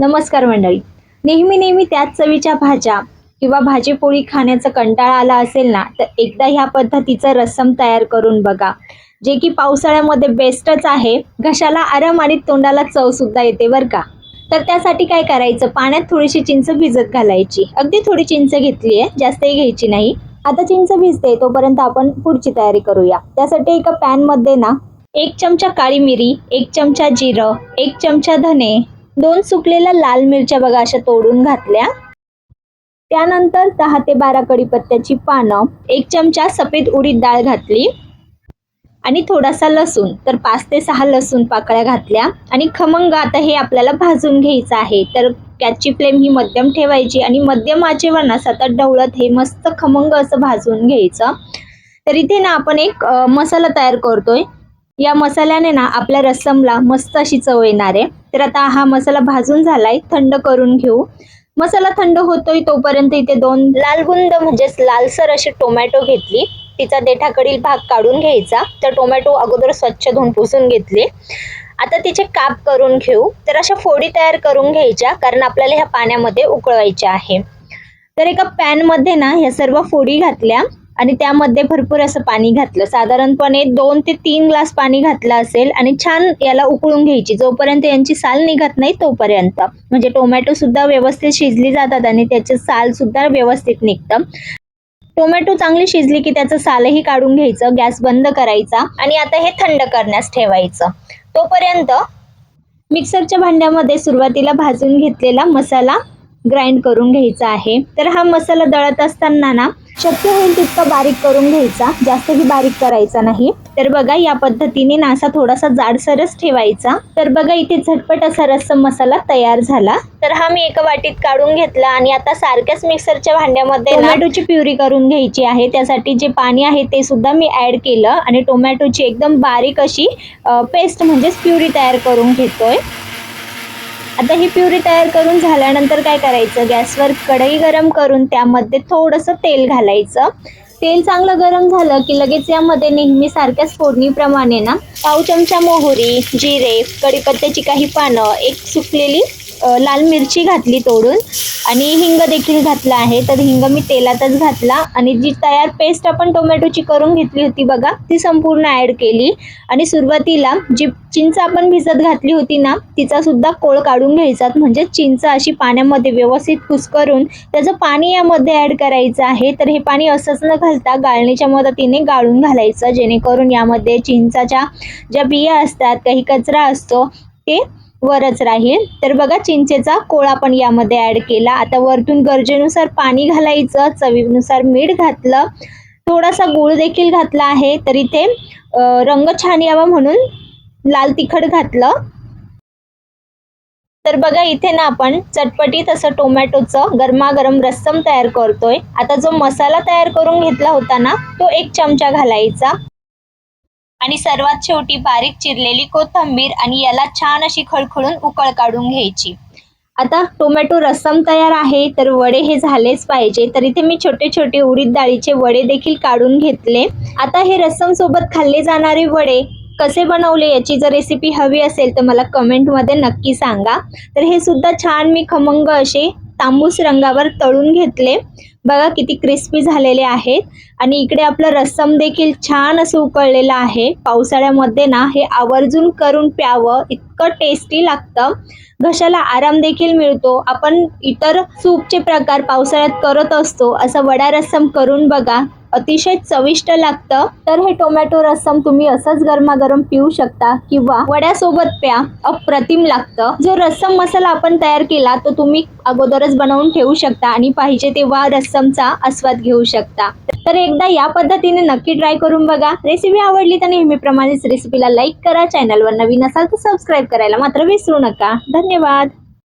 नमस्कार मंडळी. नेहमी त्याच चवीच्या भाज्या किंवा भाजी पोळी खाण्याचा कंटाळा आला असेल ना, तर एकदा ह्या पद्धतीचं रस्सम तयार करून बघा, जे की पावसाळ्यामध्ये बेस्टच आहे. घशाला आराम आणि तोंडाला चव सुद्धा येते बरं का. तर त्यासाठी काय करायचं, पाण्यात थोडीशी चिंच भिजत घालायची. अगदी थोडी चिंच घेतली आहे, जास्तही घ्यायची नाही. आता चिंच भिजते तोपर्यंत आपण पुढची तयारी करूया. त्यासाठी एका पॅन मध्ये ना 1 चमचा काळी मिरी, 1 चमचा जिरं, 1 चमचा धने, 2 सुकलेल्या लाल मिरच्या बघा अशा तोडून घातल्या. त्यानंतर 10 ते 12 कढीपत्त्याची पानं, 1 चमचा सफेद उडीद डाळ घातली आणि थोडासा लसूण, तर 5 ते 6 लसूण पाकळ्या घातल्या आणि खमंग आता हे आपल्याला भाजून घ्यायचं आहे. तर गॅसची फ्लेम ही मध्यम ठेवायची आणि मध्यम आचेवर ना सतत ढवळत हे मस्त खमंग असं भाजून घ्यायचं. तर इथे ना आपण एक मसाला तयार करतोय. या मसाल्याने ना आपल्या रस्समला मस्त अशी चव येणार आहे. तर आता हा मसाला भाजून झालाय, थंड करून घेऊ. मसाला थंड होतोय तोपर्यंत इथे 2 लाल बुंद म्हणजेच लालसर अशी टोमॅटो घेतली. तिचा देठाकडील भाग काढून घ्यायचा. तर टोमॅटो अगोदर स्वच्छ धुवून पुसून घेतले. आता तिचे काप करून घेऊ. तर अशा फोडी तयार करून घ्यायच्या, कारण आपल्याला ह्या पाण्यामध्ये उकळवायच्या आहे. तर एका पॅन मध्ये ना ह्या सर्व फोडी घातल्या आणि त्यामध्ये भरपूर असं पाणी घातलं. साधारणपणे 2 ते 3 ग्लास पाणी घातलं असेल आणि छान याला उकळून घ्यायची, जोपर्यंत यांची साल निघत नाही तोपर्यंत. म्हणजे टोमॅटो सुद्धा व्यवस्थित शिजली जातात आणि त्याचे साल सुद्धा व्यवस्थित निघतं. टोमॅटो चांगली शिजली की त्याचं सालही काढून घ्यायचं, गॅस बंद करायचा आणि आता हे थंड करण्यास ठेवायचं. तोपर्यंत मिक्सरच्या भांड्यामध्ये सुरुवातीला भाजून घेतलेला मसाला ग्राइंड करून घ्यायचा आहे. तर हा मसाला दळत असताना ना शक्य होईल तितका बारीक करून घ्यायचा, जास्तही बारीक करायचा नाही. तर बघा या पद्धतीने ना असा थोडासा जाडसरच ठेवायचा. तर बघा इथे झटपट असा रस्सम मसाला तयार झाला. तर हा मी एका वाटीत काढून घेतला आणि आता सारख्याच मिक्सरच्या भांड्यामध्ये टोमॅटोची प्युरी करून घ्यायची आहे. त्यासाठी जे पाणी आहे ते सुद्धा मी ऍड केलं आणि टोमॅटोची एकदम बारीक अशी पेस्ट म्हणजेच प्युरी तयार करून घेतोय. आता ही प्युरी तयार करून झाल्यानंतर काय करायचं, गॅसवर कढई गरम करून त्यामध्ये थोडंसं तेल घालायचं. तेल चांगलं गरम झालं की लगेच यामध्ये नेहमी सारख्याच फोडणीप्रमाणे ना पाव चमचा मोहरी, जिरे, कढीपत्त्याची काही पानं, एक सुकलेली लाल मिरची घातली तोडून आणि हिंग देखील घातला आहे. तर हिंग मी तेलातच घातला आणि जी तयार पेस्ट आपण टोमॅटोची करून घेतली होती बघा, ती संपूर्ण ऍड केली आणि सुरुवातीला जी चिंच आपण भिजत घातली होती ना तिचा सुद्धा कोळ काढून घ्यायचा. म्हणजे चिंच अशी पाण्यामध्ये व्यवस्थित कुस्करून त्याचं पाणी यामध्ये ऍड करायचं आहे. तर हे पाणी असंच न घालता गाळणीच्या मदतीने गाळून घालायचं, जेणेकरून यामध्ये चिंचाच्या ज्या बिया असतात, काही कचरा असतो ते वरच राहील. तर बघा चिंचेचा कोळ आपण यामध्ये ऍड केला. आता वरतून गरजेनुसार पाणी घालायचं, चवीनुसार मीठ घातलं, थोडासा गूळ देखील घातला आहे. तर इथे रंग छान यावा म्हणून लाल तिखट घातलं. तर बघा इथे ना आपण चटपटीत असं टोमॅटोचं गरमागरम रस्सम तयार करतोय. आता जो मसाला तयार करून घेतला होता ना तो 1 चमचा घालायचा आणि सर्वात शेवटी बारीक चिरलेली कोथिंबीर आणि याला छान अशी खळखळून उकळ काढून घ्यायची. आता टोमॅटो रस्सम तयार आहे. तर वडे हे झालेच पाहिजे. तर इथे मी छोटे छोटे उडीद डाळीचे वडे देखील काढून घेतले. आता हे रस्सम सोबत खाल्ले जाणारे वडे कसे बनवले याची जर रेसिपी हवी असेल तर मला कमेंटमध्ये नक्की सांगा. तर हे सुद्धा छान मी खमंग असे तांबूस रंगावर तळून घेतले. बघा किती क्रिस्पी झालेले आहेत आणि इकडे आपलं रस्सम देखील छान असं उकळलेलं आहे. पावसाळ्यामध्ये ना हे आवर्जून करून प्यावं, इतकं टेस्टी लागतं. घशाला आराम देखील मिळतो. आपण इतर सूपचे प्रकार पावसाळ्यात करत असतो, असं वडा रस्सम करून बघा, अतिशय चविष्ट लागतं. तर हे टोमॅटो रस्सम तुम्ही असंच गरमागरम पिऊ शकता किंवा वड्यासोबत प्या, अप्रतिम लागतं. जो रस्सम मसाला आपण तयार केला तो तुम्ही अगोदरच बनवून ठेवू शकता आणि पाहिजे तेव्हा रस्समचा आस्वाद घेऊ शकता. तर एकदा या पद्धतीने नक्की ट्राय करून बघा. रेसिपी आवडली तर नेहमीप्रमाणेच रेसिपीला लाईक करा. चॅनलवर नवीन असाल तर सबस्क्राईब करायला मात्र विसरू नका. धन्यवाद.